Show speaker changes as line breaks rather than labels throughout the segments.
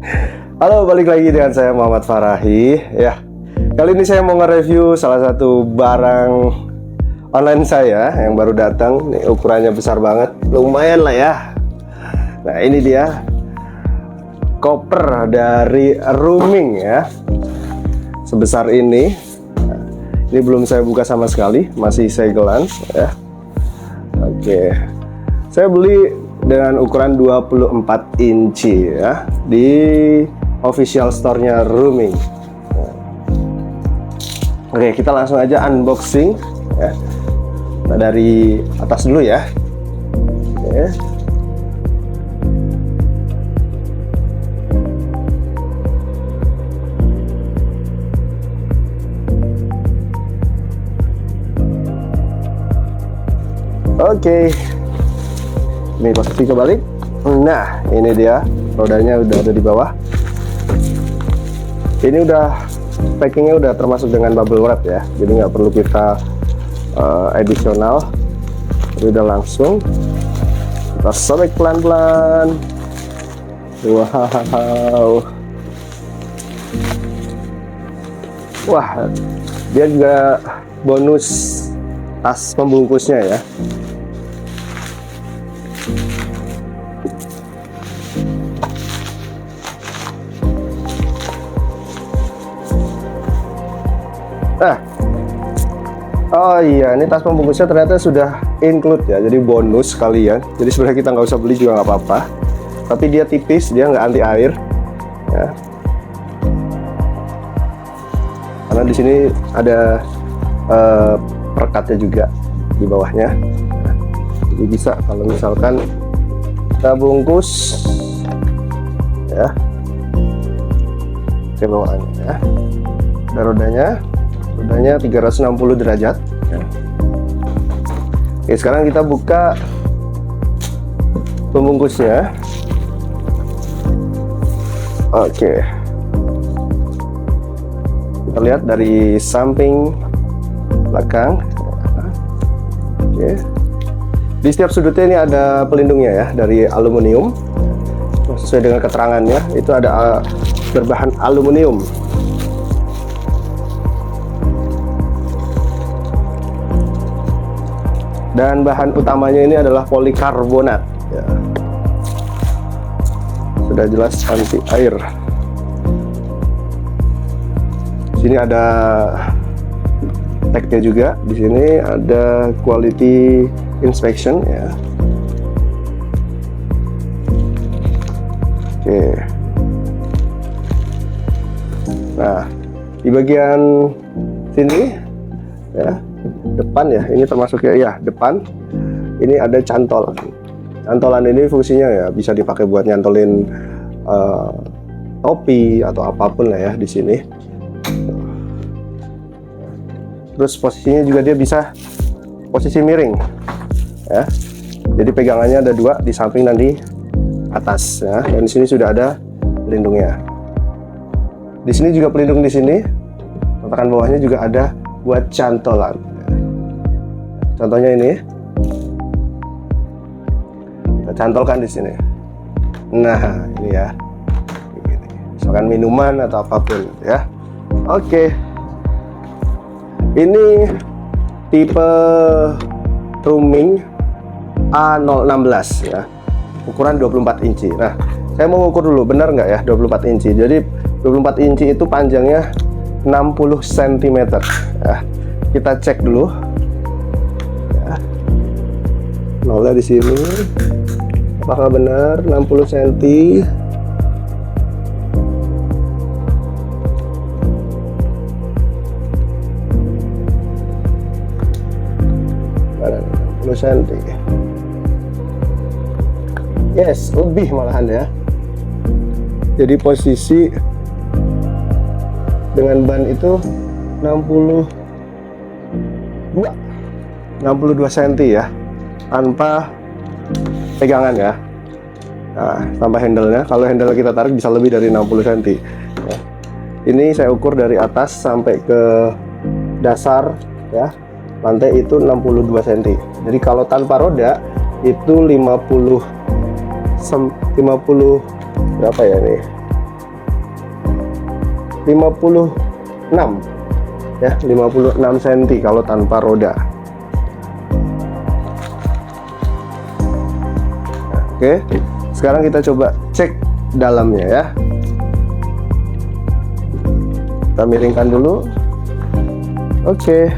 Halo, balik lagi dengan saya Muhammad Farahi. Ya, kali ini saya mau nge-review salah satu barang online saya yang baru datang. Nih, ukurannya besar banget, lumayan lah ya. Nah, ini dia koper dari Rooming ya, sebesar ini. Nah, ini belum saya buka sama sekali, masih segelan ya. Oke, saya beli dengan ukuran 24 inci ya di official store-nya Rooming. Oke, kita langsung aja unboxing ya. Nah, dari atas dulu ya. Oke. Ini posisi kebalik. Nah, ini dia, rodanya udah ada di bawah. Ini udah packingnya udah termasuk dengan bubble wrap ya, jadi nggak perlu kita additional. Jadi udah langsung kita sobek pelan-pelan. Wow, wah, dia juga bonus tas pembungkusnya ya. Oh iya, ini tas pembungkusnya ternyata sudah include ya, jadi bonus sekalian. Jadi sebenarnya kita nggak usah beli juga nggak apa-apa. Tapi dia tipis, dia nggak anti air ya. Karena di sini ada perekatnya juga di bawahnya. Jadi bisa kalau misalkan kita bungkus ya, ke bawaannya ya. Ada rodanya 360 derajat ya. Oke, sekarang kita buka pembungkusnya. Oke, kita lihat dari samping belakang. Oke, di setiap sudutnya ini ada pelindungnya ya, dari aluminium. Sesuai dengan keterangannya, itu ada berbahan aluminium. Dan bahan utamanya ini adalah polikarbonat ya. Sudah jelas anti air. Di sini ada tagnya juga. Di sini ada quality inspection ya. Oke. Nah, di bagian sini ya, depan ya, ini termasuk ya depan, ini ada cantol. Cantolan ini fungsinya ya bisa dipakai buat nyantolin topi atau apapun lah ya di sini. Terus posisinya juga dia bisa posisi miring ya, jadi pegangannya ada dua, di samping dan di atas ya. Dan di sini sudah ada pelindungnya. Di sini juga pelindung, di sini tatakan bawahnya juga ada buat cantolan. Contohnya ini, kita cantolkan di sini. Nah, ini ya, misalkan minuman atau apapun ya. Oke, ini tipe Rooming A016 ya, ukuran 24 inci. Nah, saya mau ukur dulu, benar nggak ya 24 inci. Jadi 24 inci itu panjangnya 60 cm ya. Kita cek dulu ya. Nolnya di sini. Apakah benar 60 cm? Mana 60 cm? Yes, lebih malahan ya. Jadi posisi dengan ban itu 62 cm ya, tanpa pegangan ya. Nah, tanpa handle-nya. Kalau handle kita tarik bisa lebih dari 60 cm ya. Ini saya ukur dari atas sampai ke dasar ya, lantai itu 62 cm. Jadi kalau tanpa roda itu 50 berapa ya nih, 56 ya, 56 cm kalau tanpa roda. Oke, sekarang kita coba cek dalamnya ya. Kita miringkan dulu. Oke.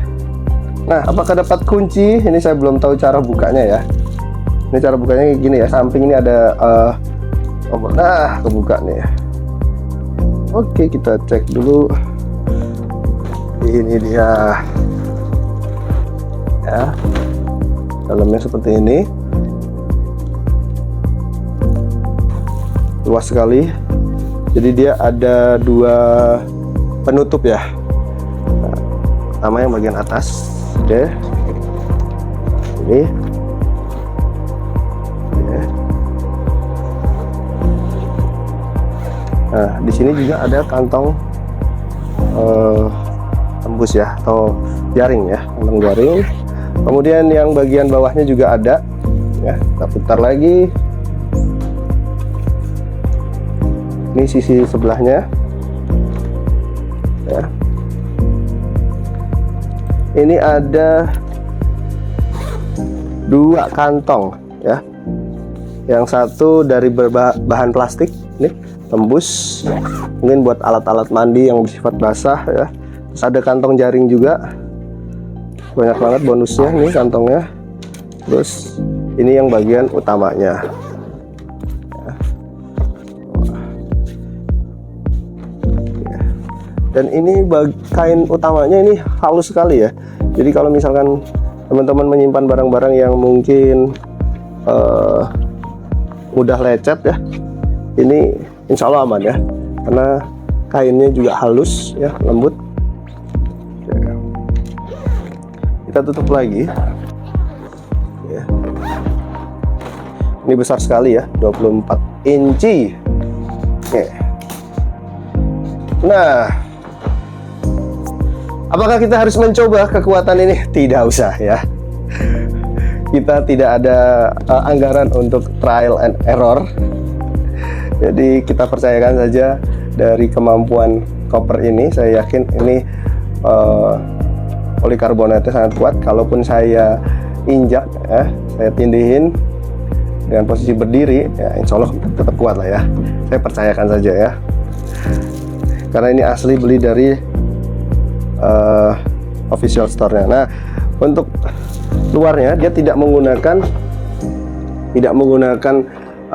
Nah, apakah dapat kunci? Ini saya belum tahu cara bukanya ya. Ini cara bukanya gini ya. Samping ini ada tombol. Nah, kebuka nih ya. Oke, kita cek dulu. Ini dia. Ya. Dalamnya seperti ini. Luas sekali. Jadi dia ada dua penutup ya. Pertama yang bagian atas, oke. Ini, oke. Nah, di sini juga ada kantong tembus ya, atau jaring ya, kantong jaring. Kemudian yang bagian bawahnya juga ada, ya. Kita putar lagi. Ini sisi sebelahnya, ya. Ini ada dua kantong ya. Yang satu dari bahan plastik, nih tembus, mungkin buat alat-alat mandi yang bersifat basah ya. Terus ada kantong jaring juga, banyak banget bonusnya nih kantongnya. Terus ini yang bagian utamanya ya. Dan ini kain utamanya ini halus sekali ya. Jadi kalau misalkan teman-teman menyimpan barang-barang yang mungkin mudah lecet ya, ini insya Allah aman ya, karena kainnya juga halus ya, lembut. Kita tutup lagi ya. Ini besar sekali ya, 24 inci. Oke. Nah, apakah kita harus mencoba kekuatan ini? Tidak usah ya. Kita tidak ada anggaran untuk trial and error. Jadi kita percayakan saja dari kemampuan koper ini. Saya yakin ini polikarbonatnya sangat kuat. Kalaupun saya injak ya, saya tindihin dengan posisi berdiri ya, insya Allah tetap kuat lah ya. Saya percayakan saja ya. Karena ini asli beli dari official store-nya. Nah, untuk luarnya dia tidak menggunakan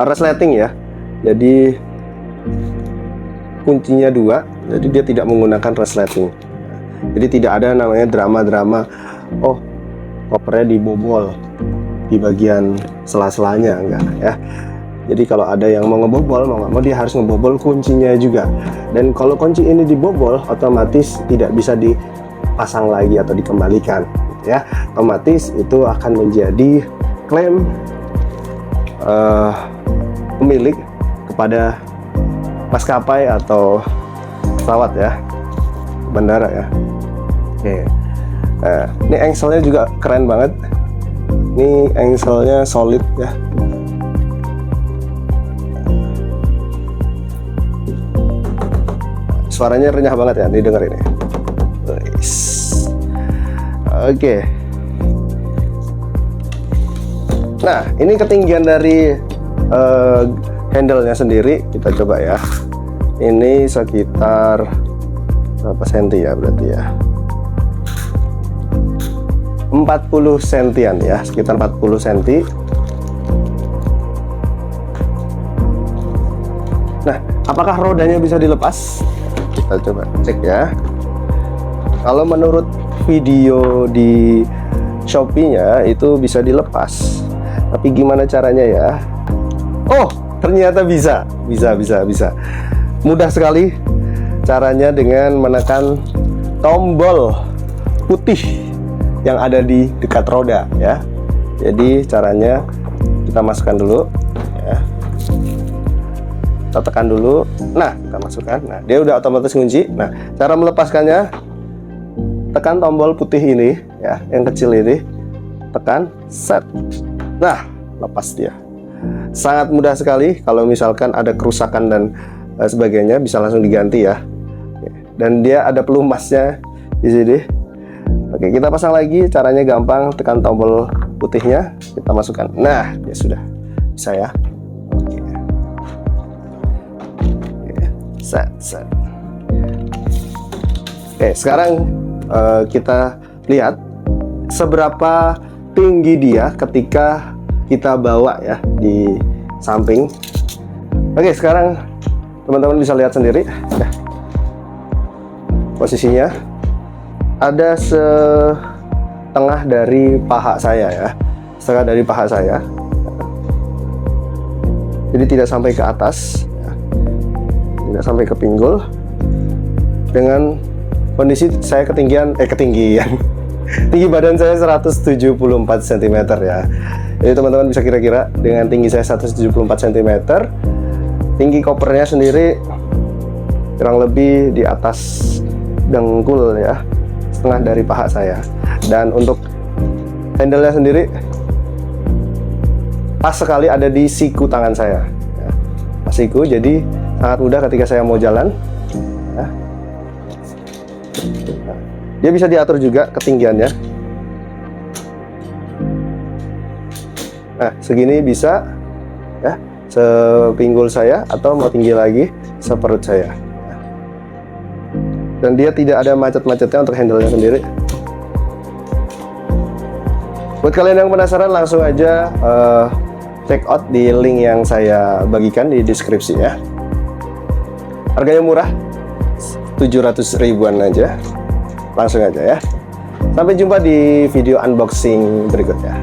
resleting ya. Jadi kuncinya dua, jadi dia tidak menggunakan resleting. Jadi tidak ada namanya drama-drama, oh kopernya dibobol di bagian sela-selanya, enggak ya. Jadi kalau ada yang mau ngebobol, mau nggak mau dia harus ngebobol kuncinya juga. Dan kalau kunci ini dibobol, otomatis tidak bisa dipasang lagi atau dikembalikan, ya. Otomatis itu akan menjadi klaim pemilik kepada maskapai atau pesawat ya, bandara ya. Oke. Nah, ini engselnya juga keren banget. Ini engselnya solid ya. Suaranya renyah banget ya, nih denger ini. Oke. Nah, ini ketinggian dari handle-nya sendiri, kita coba ya. Ini sekitar berapa senti ya berarti ya? 40 sentian ya, sekitar 40 senti. Nah, apakah rodanya bisa dilepas? Kita coba cek ya. Kalau menurut video di Shopee-nya itu bisa dilepas. Tapi gimana caranya ya? Oh, ternyata bisa. Mudah sekali caranya dengan menekan tombol putih yang ada di dekat roda ya. Jadi caranya kita masukkan dulu ya. Kita tekan dulu. Nah, kita masukkan. Nah, dia udah otomatis kunci. Nah, cara melepaskannya, tekan tombol putih ini ya, yang kecil ini, tekan set. Nah, lepas dia. Sangat mudah sekali. Kalau misalkan ada kerusakan dan sebagainya, bisa langsung diganti ya. dan dia ada pelumasnya di sini. Oke, kita pasang lagi. Caranya gampang, tekan tombol putihnya, kita masukkan. Nah, ya sudah bisa ya. Oke. Set. Oke, sekarang kita lihat seberapa tinggi dia ketika kita bawa ya di samping. Oke, sekarang teman-teman bisa lihat sendiri. Nah, posisinya ada setengah dari paha saya ya, setengah dari paha saya. Jadi tidak sampai ke atas, ya. Tidak sampai ke pinggul. Dengan kondisi saya ketinggian tinggi badan saya 174 cm ya. Jadi teman-teman bisa kira-kira dengan tinggi saya 174 cm, tinggi kopernya sendiri kurang lebih di atas dengkul ya, setengah dari paha saya. Dan untuk handle-nya sendiri pas sekali ada di siku tangan saya ya. Pas siku, jadi sangat mudah ketika saya mau jalan ya. Dia bisa diatur juga ketinggiannya. Nah, segini bisa ya, sepinggul saya, atau mau tinggi lagi seperut saya. Dan dia tidak ada macet-macetnya untuk handle-nya sendiri. Buat kalian yang penasaran, langsung aja check out di link yang saya bagikan di deskripsi ya. Harganya murah, 700 ribuan aja. Langsung aja ya. Sampai jumpa di video unboxing berikutnya.